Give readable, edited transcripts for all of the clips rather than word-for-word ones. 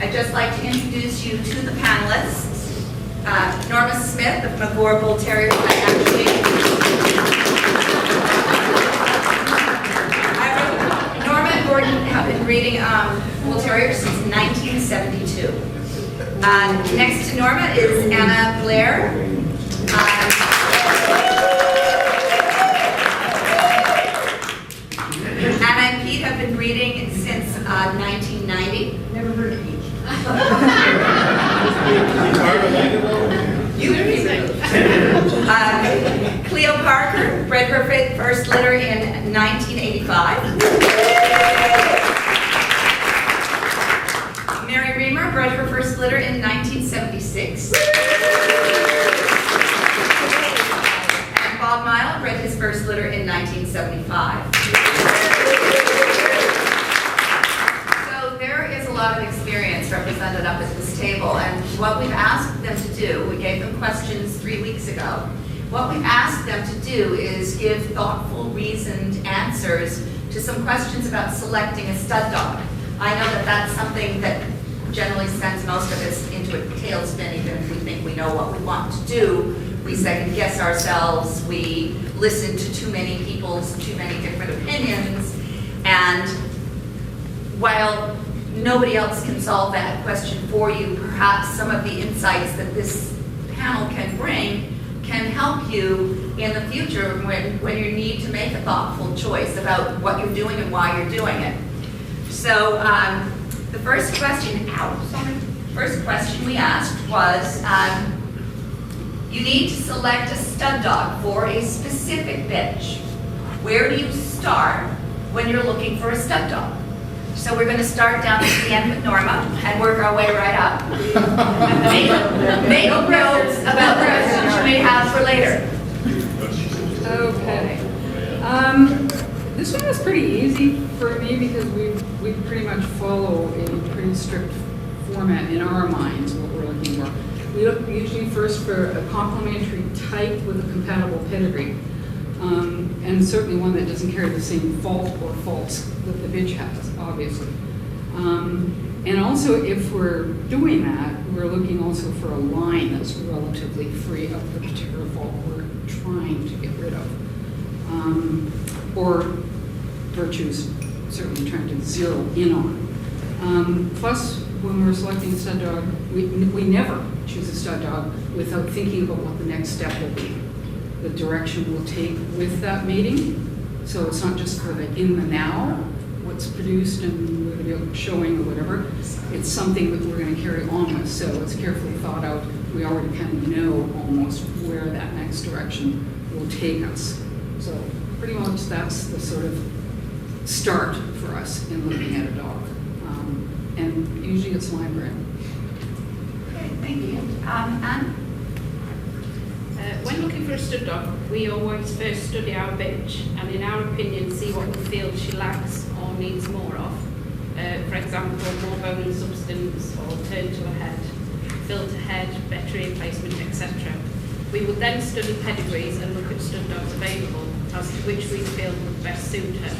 I'd just like to introduce you to the panelists. Norma Smith of McGore Bull Terrier. Norma and Gordon have been breeding Bull Terriers since 1972. Next to Norma is Anna Blair. Anna and Pete have been breeding since 1990. Never heard of Pete. Cleo Parker bred her first litter in 1985. Mary Reamer bred her first litter in 1976. And Bob Mile bred his first litter in 1975. So there is a lot of experience represented up at this table, and what we've asked them to do, we gave them questions 3 weeks ago. What we've asked them to do is give thoughtful, reasoned answers to some questions about selecting a stud dog. I know that that's something that generally sends most of us into a tailspin, even if we think we know what we want to do. We second guess ourselves, we listen to too many people's too many different opinions, and while nobody else can solve that question for you, perhaps some of the insights that this panel can bring can help you in the future when you need to make a thoughtful choice about what you're doing and why you're doing it. So the first question we asked was, you need to select a stud dog for a specific bitch. Where do you start when you're looking for a stud dog? So we're going to start down at the end with Norma and work our way right up. Make notes about questions you may have for later. Okay. This one is pretty easy for me because we pretty much follow a pretty strict format in our minds, what we're looking for. We look usually first for a complementary type with a compatible pedigree. And certainly one that doesn't carry the same fault or faults that the bitch has, obviously. And also, if we're doing that, we're looking also for a line that's relatively free of the particular fault we're trying to get rid of. Or virtues, certainly trying to zero in on. Plus, when we're selecting a stud dog, we never choose a stud dog without thinking about what the next step will be. The direction we'll take with that mating. So it's not just for the in the now, what's produced and we're going to be showing or whatever. It's something that we're going to carry on with. So it's carefully thought out. We already kind of know almost where that next direction will take us. So pretty much that's the sort of start for us in looking at a dog. And usually it's line bred. Okay, thank you. Anne? When looking for a stud dog, we always first study our bitch and in our opinion see what we feel she lacks or needs more of. For example, more bone and substance or turn to a head, filter head, better ear placement, etc. We would then study pedigrees and look at stud dogs available as to which we feel would best suit her.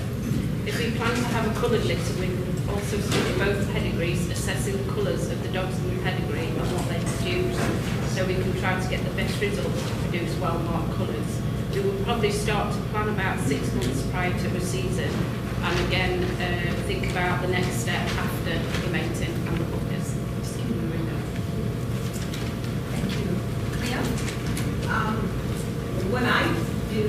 If we plan to have a coloured litter, we would also study both pedigrees, assessing the colours of the dogs in the pedigree and what they produce, so we can try to get the best results to produce well-marked colours. We would probably start to plan about 6 months prior to the season, and again think about the next step after the mating and the puppers. Just in the window. Thank you. Cleo? When I do,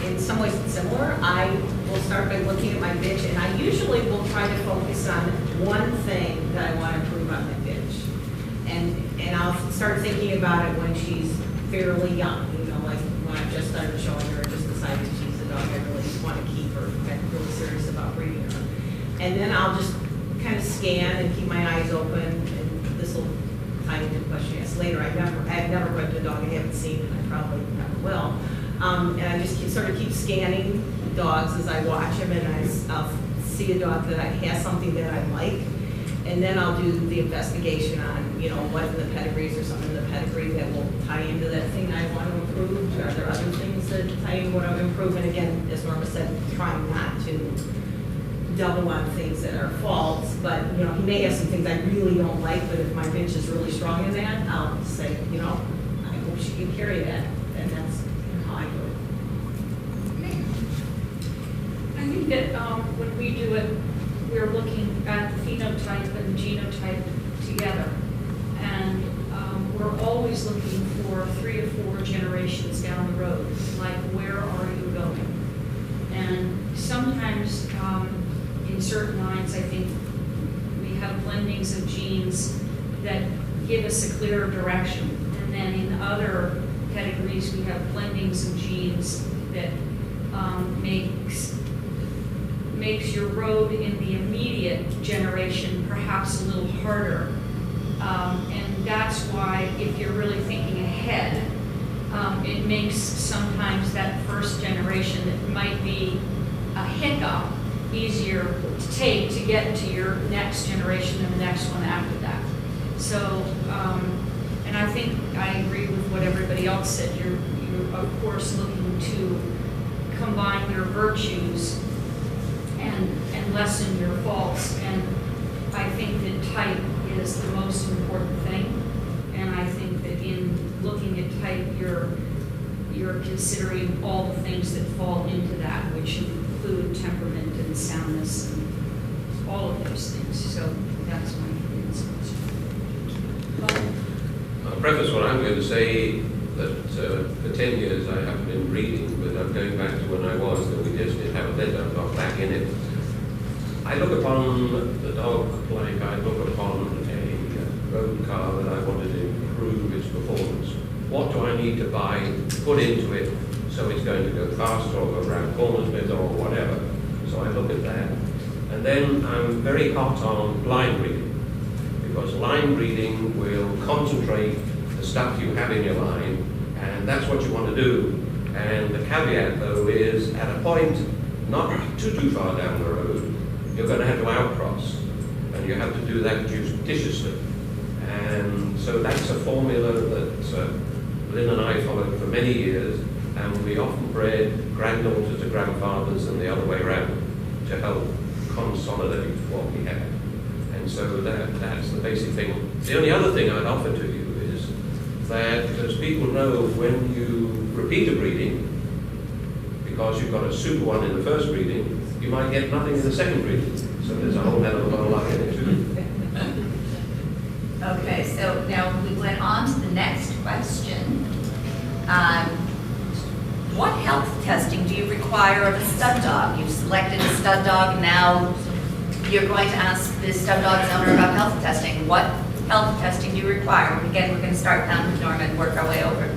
in some ways it's similar, I will start by looking at my bitch, and I usually will try to focus on one thing that I want to improve on my bitch. And I'll start thinking about it when she's fairly young, you know, like when I've just started showing her, just decided she's a dog I really want to keep her, I'm really serious about breeding her. And then I'll just kind of scan and keep my eyes open, and this will tie into the question you asked later. I've never bred a dog I haven't seen, and I probably never will. And I just sort of keep scanning dogs as I watch them, and I'll see a dog that has something that I like, and then I'll do the investigation on, you know, what in the pedigrees or something in the pedigree that will tie into that thing I want to improve. Are there other things that tie into what I want to improve? And again, as Norma said, trying not to double on things that are faults, but, you know, he may have some things I really don't like, but if my bitch is really strong in that, I'll say, you know, I hope she can carry that, and that's how I do it. I think that when we do it, we're looking at the phenotype and the genotype together. And we're always looking for 3 to 4 generations down the road, like where are you going? And sometimes in certain lines, I think we have blendings of genes that give us a clearer direction. And then in other categories, we have blendings of genes that makes your road in the immediate generation perhaps a little harder. And that's why if you're really thinking ahead, it makes sometimes that first generation that might be a hiccup easier to take to get to your next generation and the next one after that. So, and I think I agree with what everybody else said. You're of course looking to combine your virtues and lessen your faults. And I think that type is the most important thing. And I think that in looking at type, you're considering all the things that fall into that, which include temperament and soundness and all of those things. So that's my answer. I'll preface what I'm going to say that for 10 years I haven't been reading, but I'm going back to when I was, and we just did have a bit, I've got back in it. I look upon the dog like I look upon a road car that I wanted to improve its performance. What do I need to buy, put into it, so it's going to go faster or go around corners better or whatever? So I look at that. And then I'm very hot on line reading, because line reading will concentrate the stuff you have in your line, and that's what you want to do. And the caveat, though, is at a point not too far down the road, you're going to have to outcross, and you have to do that judiciously. And so that's a formula that Lynn and I followed for many years, and we often bred granddaughters to grandfathers and the other way around to help consolidate what we have. And so that's the basic thing. The only other thing I'd offer to you is that, as people know, when you repeat a breeding, because you've got a super one in the first breeding, you might get nothing in the second breeding. So there's a whole hell of a lot of luck in it too. Okay, so now we went on to the next question. What health testing do you require of a stud dog? You've selected a stud dog, now you're going to ask the stud dog's owner about health testing. What health testing do you require? Again, we're going to start down with Norma and work our way over.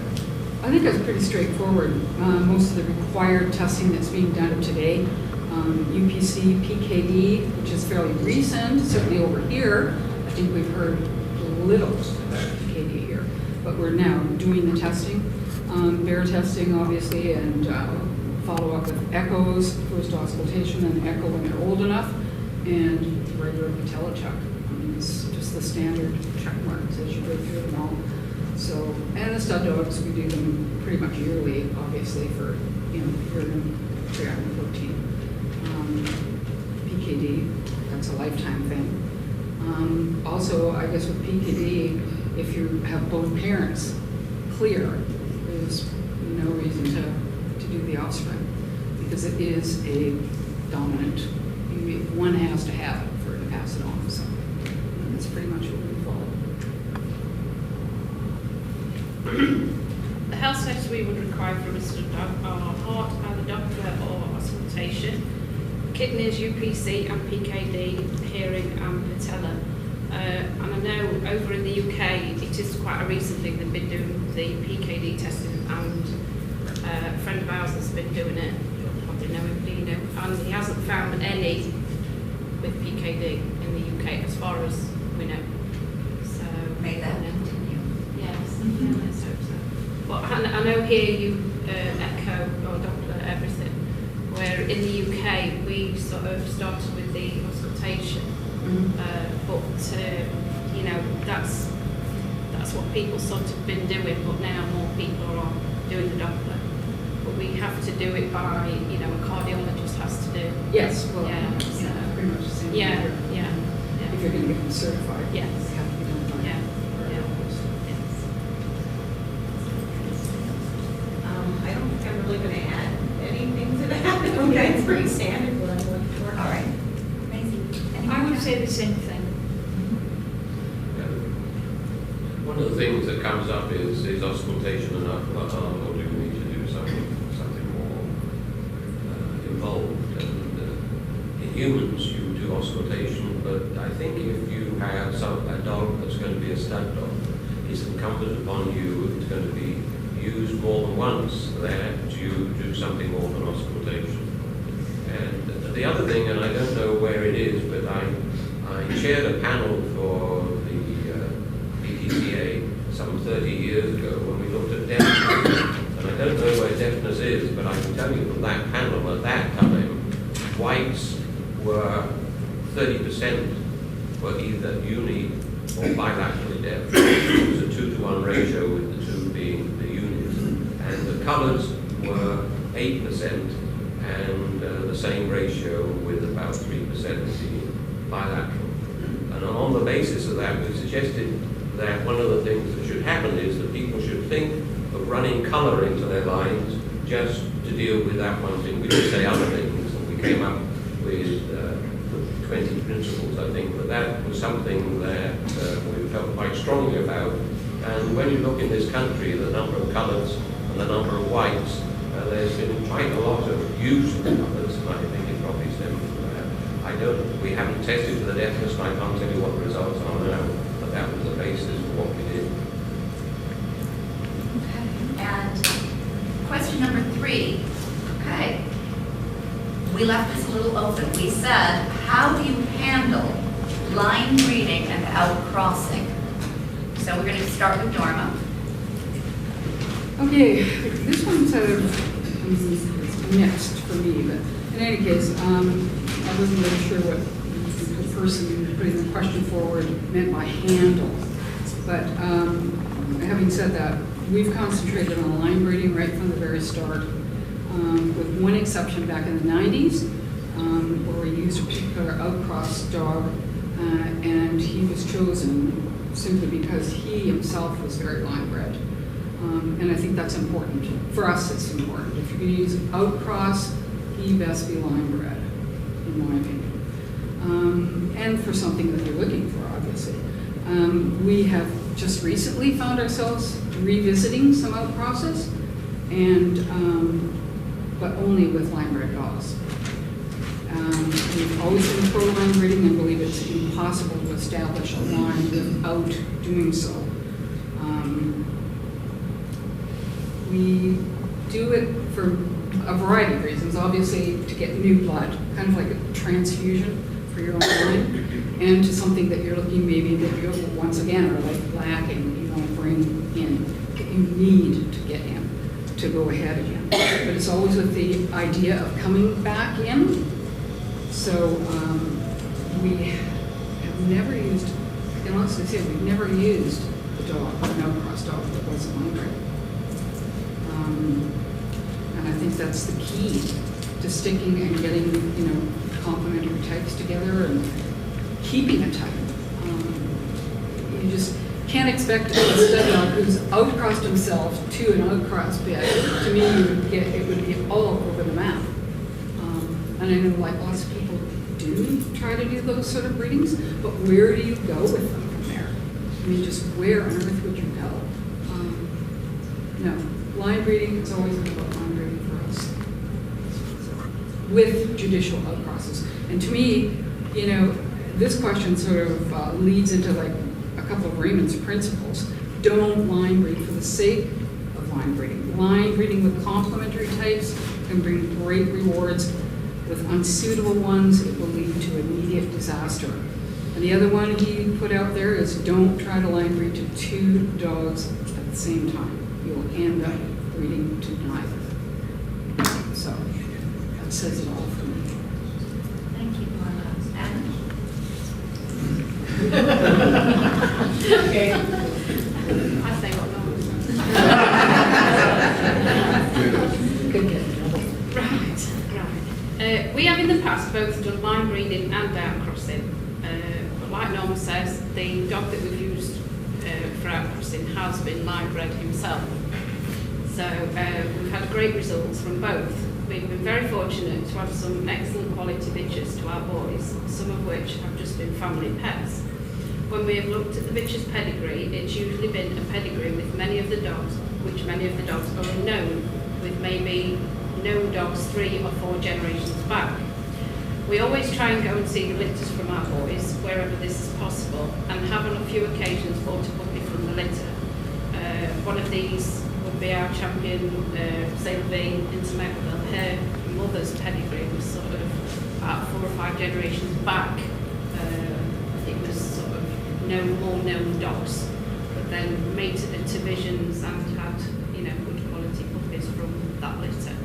I think it's pretty straightforward. Most of the required testing that's being done today, UPC, PKD, which is fairly recent, certainly over here. I think we've heard little about PKD here, but we're now doing the testing. Bear testing, obviously, and follow up with echoes, first auscultation, and echo when they're old enough, and regular patella check. I mean, it's just the standard check marks as you go through them all. So, and the stud dogs, we do them pretty much yearly, obviously, for, you know, urine, creatinine, protein. PKD, that's a lifetime thing. Also, I guess with PKD, if you have both parents clear, there's no reason to do the offspring, because it is a dominant. One has to have it for it to pass it on. So that's pretty much what we follow. The health tests we would require from a stud dog are heart, either Doppler or auscultation, kidneys, UPC and PKD, hearing and patella. And I know over in the UK it is quite a recent thing. They've been doing the PKD testing, and a friend of ours has been doing it. You'll probably know him, Dino, and he hasn't found any with PKD in the UK as far as we know. So May that continue. yes, yeah, let's hope so. But I know here you echo or Doppler everything, where in the UK we sort of started with the auscultation. But you know, that's what people sort of been doing, but now more people are doing the Doppler. But we have to do it by, you know, a cardiologist has to do. Yes, well, Yeah, so pretty much the same. thing Yeah, here. yeah, If yeah. you're going to get them certified. Yes. They have to be done by. Yeah, yeah. I don't think I'm really gonna add anything to that. Okay, it's pretty standard what I'm looking for. All right. Amazing. I would say the same thing. One of the things that comes up is auscultation enough, or do we need to do something more involved? And in humans, you do auscultation, but I think if you have a dog that's going to be a stud dog, it's incumbent upon you, if it's going to be used more than once, that you do something more than auscultation. And the other thing, and I don't know where it is, but I chaired a panel for the PTCA some 30 years ago when we looked at deafness. And I don't know where deafness is, but I can tell you from that panel at that time, whites were 30% were either uni or bilaterally deaf. It was a 2-to-1 ratio with the two being the unis. And the colours were 8% and the same ratio with about 3% being bilateral. And on the basis of that, we suggested that one of the things that should happen is that people should think of running colour into their lines just to deal with that one thing. We did say other things, and we came up with 20 principles, I think, but that was something that we felt quite strongly about. And when you look in this country, the number of colours and the number of whites, there's been quite a lot of use of colours, and I think it probably stems from that. We haven't tested for the deafness, and I can't tell you what the results are now, but that was the basis of what we did. Okay. And question number 3. Okay. We left this a little open. We said, how do you handle line reading and outcrossing? So we're going to start with Norma. Okay, this one's sort of mixed for me, but in any case, I wasn't really sure what the person putting the question forward meant by handle. But having said that, we've concentrated on line reading right from the very start, with one exception back in the 90s, where we used a particular outcross dog, and he was chosen simply because he himself was very line bred. And I think that's important. For us, it's important. If you're going to use outcross, he best be line bred, in my opinion. And for something that you're looking for, obviously. We have just recently found ourselves revisiting some outcrosses, but only with line bred dogs. We've always been pro line breeding and believe it's impossible to establish a line without doing so. We do it for a variety of reasons. Obviously, to get new blood, kind of like a transfusion for your own line, and to something that you're looking maybe that you once again are like lacking, that you want to bring in, that you need to get in to go ahead again. But it's always with the idea of coming back in. So we have never used, I can honestly say we've never used a dog, an outcross dog that wasn't line bred. And I think that's the key to sticking and getting, complementary types together and keeping a type. You just can't expect a stud dog who's outcrossed himself to an outcross bed. To me, it would be all over the map. And I know like lots of people do try to do those sort of breedings, but where do you go with them from there? I mean, just where on earth would you go? No. Line breeding is always been about line breeding for us, with judicial outcrosses. And to me, this question sort of leads into like a couple of Raymond's principles. Don't line breed for the sake of line breeding. Line breeding with complementary types can bring great rewards. With unsuitable ones, it will lead to immediate disaster. And the other one he put out there is don't try to line breed to 2 dogs at the same time. You'll end up breeding to neither. So that says it all for me. Thank you, Norma. Anna? Okay. I say what Norma Could get in trouble. Right. We have in the past both done line breeding and outcrossing. But like Norma says, the dog that we've used for outcrossing has been line bred himself. So we've had great results from both. We've been very fortunate to have some excellent quality bitches to our boys, some of which have just been family pets. When we have looked at the bitch's pedigree, it's usually been a pedigree with many of the dogs, which many of the dogs are unknown, with maybe known dogs 3 or 4 generations back. We always try and go and see the litters from our boys, wherever this is possible, and have on a few occasions bought a puppy from the litter. One of these would be our champion, Silverwood Intimate. Her mother's pedigree was sort of about 4 or 5 generations back. It was sort of more known dogs, but then mated into visions and had, good quality puppies from that litter.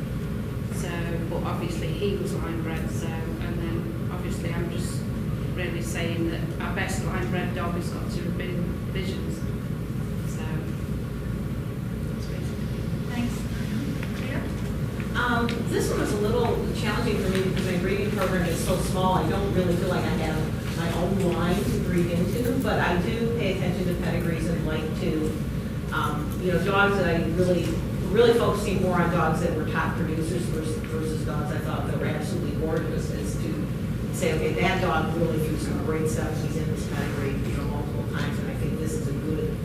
So, but obviously he was line bred, so, and then obviously I'm just really saying that our best line bred dog has got to have been visions. So, that's basically. Thanks. This one was a little challenging for me because my breeding program is so small. I don't really feel like I have my own line to breed into, but I do pay attention to pedigrees and like to, dogs that I really focusing more on dogs that were top producers versus dogs I thought that were absolutely gorgeous, is to say, okay, that dog really threw some great stuff. He's in this pedigree, multiple times, and I think this is a good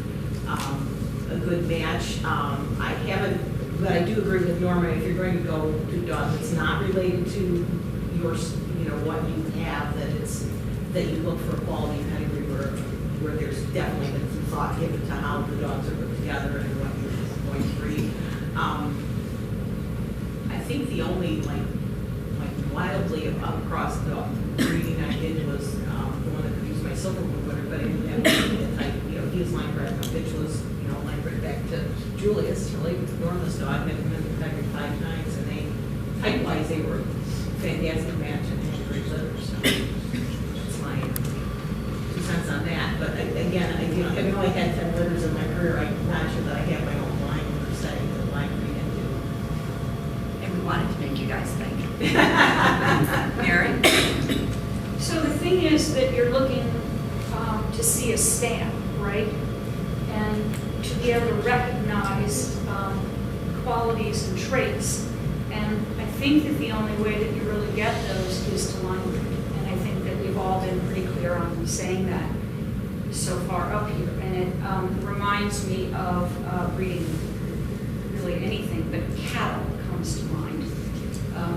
match. I haven't. But I do agree with Norma, if you're going to go to dogs that's not related to your, what you have, that you look for a quality pedigree where there's definitely been some thought given to how the dogs are put together and what you're going to breed. I think the only like wildly across dog breeding I did was the one that produced my Silverwood winner, but I didn't have anything that type. He was line bred. My bitch was line bred back to Julius, really Norma's dog. I've been pedigree 5 times, and height-wise, they were a fantastic match and had great litters. So that's my 2 cents on that. But again, having only had 10 litters in my career, I'm not sure that I have my own line or setting to line breed into. And we wanted to make you guys think. Mary? So the thing is that you're looking to see a stamp, right? And to be able to recognize qualities and traits. And I think that the only way that you really get those is to line breed. And I think that we've all been pretty clear on saying that so far up here. And it reminds me of breeding really anything, but cattle comes to mind,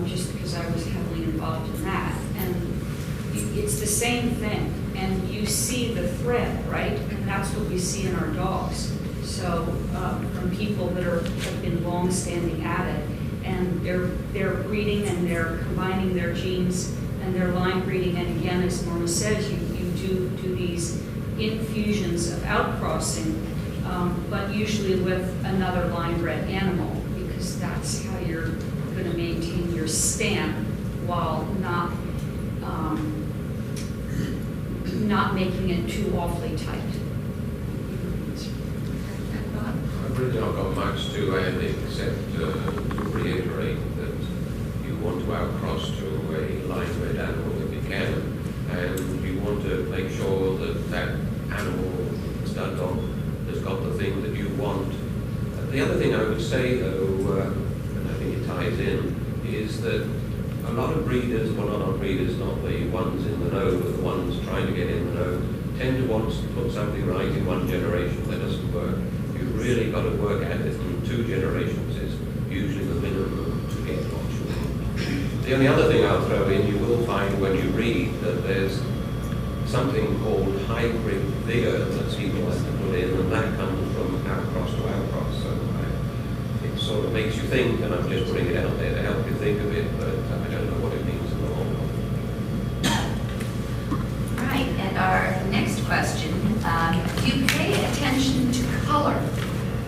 just because I was heavily involved in that. And it's the same thing. And you see the thread, right? And that's what we see in our dogs. So from people that have been long-standing at it, and they're breeding and they're combining their genes and they're line breeding. And again, as Norma says, you do these infusions of outcrossing, but usually with another line-bred animal, because that's how you're going to maintain your stamp while not making it too awfully tight. I really not got much to add except to reiterate that you want to outcross to a line-bred animal if you can, and you want to make sure that that animal, stud dog, has got the thing that you want. The other thing I would say, though, and I think it ties in, is that a lot of breeders, well, not all breeders, not the ones in the know, but the ones trying to get in the know, tend to want to put something right in one generation that doesn't work. You've really got to work at it, and 2 generations is usually the minimum to get what you want. The only other thing I'll throw in, you will find when you read that there's something called hybrid vigor that people have to put in, and that comes from outcross to outcross. So it sort of makes you think, and I'm just putting it out there to help you think of it, but I don't know what it means in the long run. All right, and our next question, do you pay attention to color?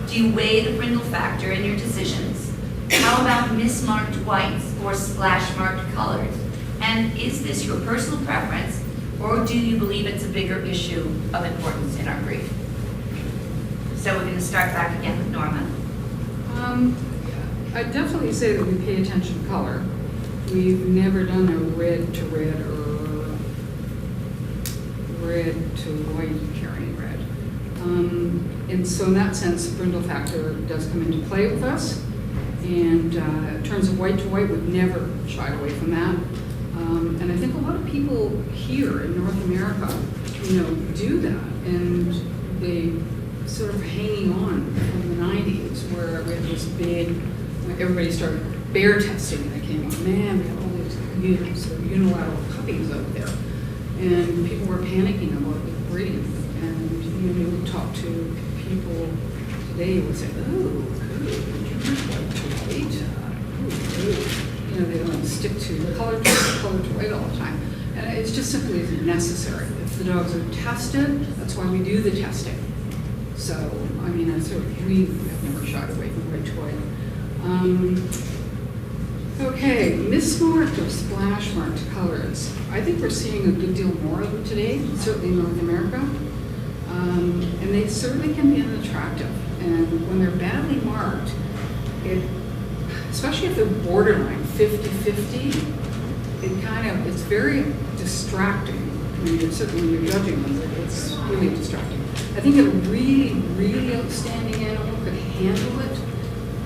Do you weigh the brindle factor in your decisions? How about mismarked whites or splash-marked colors? And is this your personal preference, or do you believe it's a bigger issue of importance in our breed? So we're going to start back again with Norma. I'd definitely say that we pay attention to color. We've never done a red to red or red to white carrying red. And so in that sense, the brindle factor does come into play with us. And in terms of white to white, we've never shied away from that. And I think a lot of people here in North America, do that. And they sort of hanging on from the 90s where we had this big, everybody started bear testing and they came up, man, we have all these unilateral puppies out there. And people were panicking about the breeding. And you talk to people today who would say, oh, good, you white to white. They don't stick to color to white all the time. And it just simply isn't necessary. If the dogs are tested, that's why we do the testing. So, I mean, we have never shied away from white to white. Okay, mismarked or splash marked colors. I think we're seeing a good deal more of them today, certainly in North America. And they certainly can be unattractive. And when they're badly marked, especially if they're borderline 50-50, it's very distracting. Certainly when you're judging them, it's really distracting. I think a really, really outstanding animal could handle it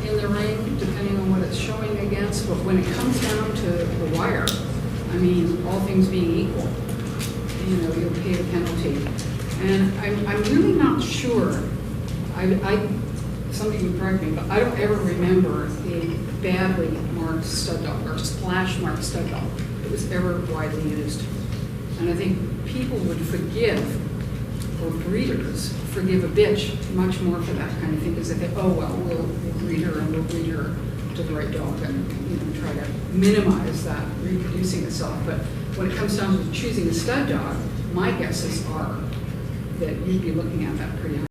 in the ring, depending on what it's showing against. But when it comes down to the wire, I mean, all things being equal, you'll pay a penalty. And I'm really not sure. Somebody can correct me, but I don't ever remember a badly marked stud dog or splash marked stud dog that was ever widely used. And I think people would forgive, or breeders forgive a bitch much more for that kind of thing, because they think, oh well, we'll breed her and we'll breed her to the right dog and try to minimize that reproducing itself. But when it comes down to choosing a stud dog, my guesses are that you'd be looking at that pretty high.